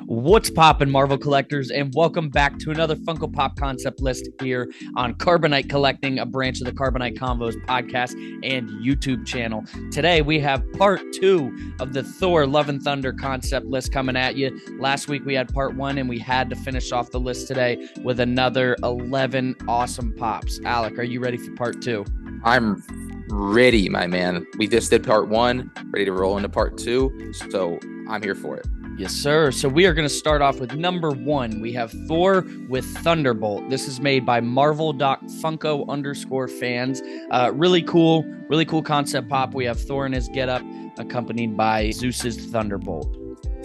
What's poppin', Marvel collectors, and welcome back to another Funko Pop concept list here on Carbonite Collecting, a branch of the Carbonite Convos podcast and YouTube channel. Today we have part 2 of the Thor Love and Thunder concept list coming at you. Last week we had part 1, and we had to finish off the list today with another 11 awesome pops. Alec, are you ready for part 2? I'm ready, my man. We just did part 1, ready to roll into part 2, so I'm here for it. Yes, sir. So we are going to start off with number 1. We have Thor with Thunderbolt. This is made by Marvel.Funko_fans. Really cool concept pop. We have Thor in his getup, accompanied by Zeus's Thunderbolt.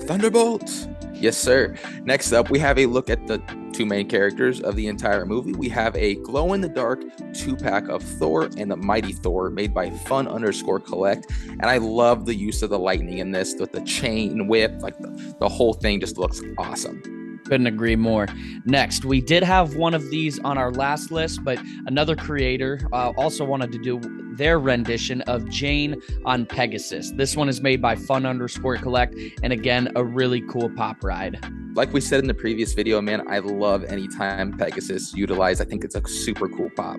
Thunderbolt! Yes, sir. Next up, we have a look at the 2 main characters of the entire movie. We have a glow-in-the-dark 2-pack of Thor and the Mighty Thor made by Fun_Collect. And I love the use of the lightning in this with the chain whip. Like the whole thing just looks awesome. Couldn't agree more. Next, we did have one of these on our last list, but another creator also wanted to do their rendition of Jane on Pegasus. This one is made by Fun_Collect, and again, a really cool pop ride. Like we said in the previous video, man, I love anytime Pegasus utilized. I think it's a super cool pop.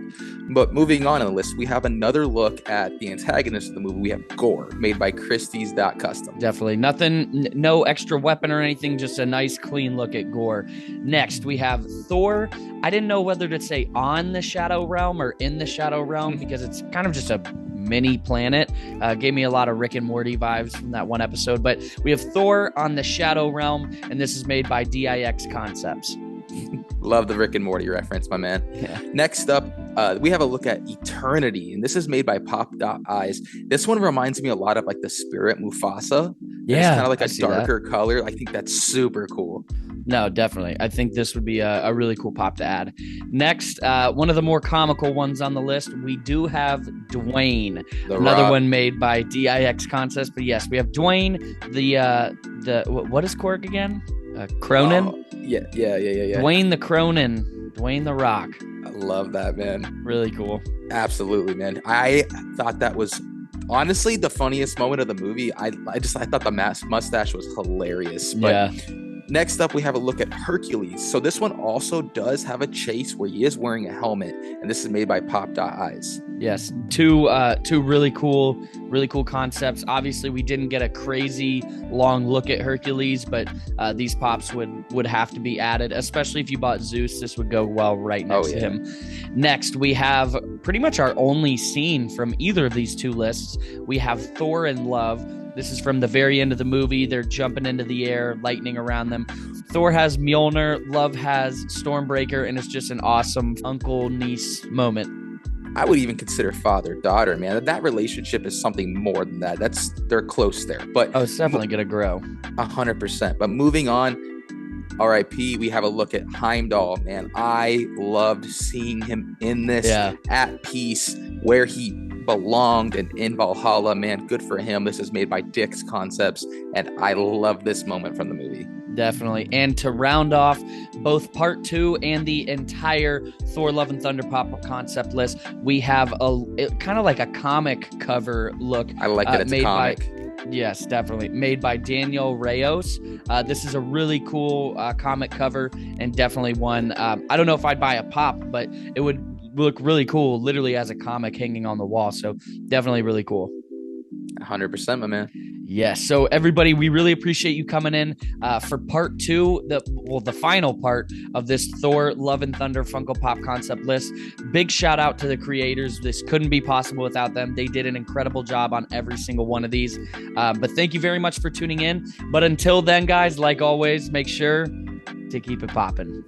But moving on in the list, we have another look at the antagonist of the movie. We have Gore, made by Christie's.Custom. Definitely. Nothing, no extra weapon or anything, just a nice, clean look at Gore. Next, we have Thor. I didn't know whether to say on the Shadow Realm or in the Shadow Realm because it's kind of just a mini planet. Gave me a lot of Rick and Morty vibes from that one episode. But we have Thor on the Shadow Realm, and this is made by DIX Concepts. Love the Rick and Morty reference, my man. Yeah. Next up, we have a look at Eternity, and this is made by Pop.Eyes. This one reminds me a lot of like the Spirit Mufasa. Yeah, it's kind of like I a darker color. I think that's super cool. No, definitely. I think this would be a really cool pop to add. Next, one of the more comical ones on the list, we do have Dwayne, another one made by DIX Concepts. But yes, we have Dwayne, the what is Korg again? Cronin? Oh, yeah. Dwayne the Cronin, Dwayne the Rock. I love that, man. Really cool. Absolutely, man. I thought that was honestly the funniest moment of the movie. I thought the mustache was hilarious. But yeah. Next up, we have a look at Hercules. So this one also does have a chase where he is wearing a helmet, and this is made by Pop.Eyes. Yes, two really cool concepts. Obviously, we didn't get a crazy long look at Hercules, but these pops would have to be added, especially if you bought Zeus. This would go well right next to him. Next, we have pretty much our only scene from either of these 2 lists. We have Thor and Love. This is from the very end of the movie. They're jumping into the air, lightning around them. Thor has Mjolnir, Love has Stormbreaker, and it's just an awesome uncle-niece moment. I would even consider father-daughter, man. That relationship is something more than that. They're close there. But it's definitely going to grow. 100%. But moving on, RIP, we have a look at Heimdall, man. I loved seeing him in this at peace where he belonged and in Valhalla, man. Good for him. This is made by DIX Concepts, and I love this moment from the movie. Definitely. And to round off both part 2 and the entire Thor Love and Thunder pop concept list, we have kind of like a comic cover look. I like that it's a comic. Yes, definitely. Made by Daniel Reyes. This is a really cool comic cover, and definitely one. I don't know if I'd buy a pop, but it would look really cool, literally as a comic hanging on the wall. So definitely really cool. 100%, my man. Yes. So everybody, we really appreciate you coming in for part 2, the final part of this Thor Love and Thunder Funko Pop concept list. Big shout out to the creators. This couldn't be possible without them. They did an incredible job on every single one of these. But thank you very much for tuning in. But until then, guys, like always, make sure to keep it popping.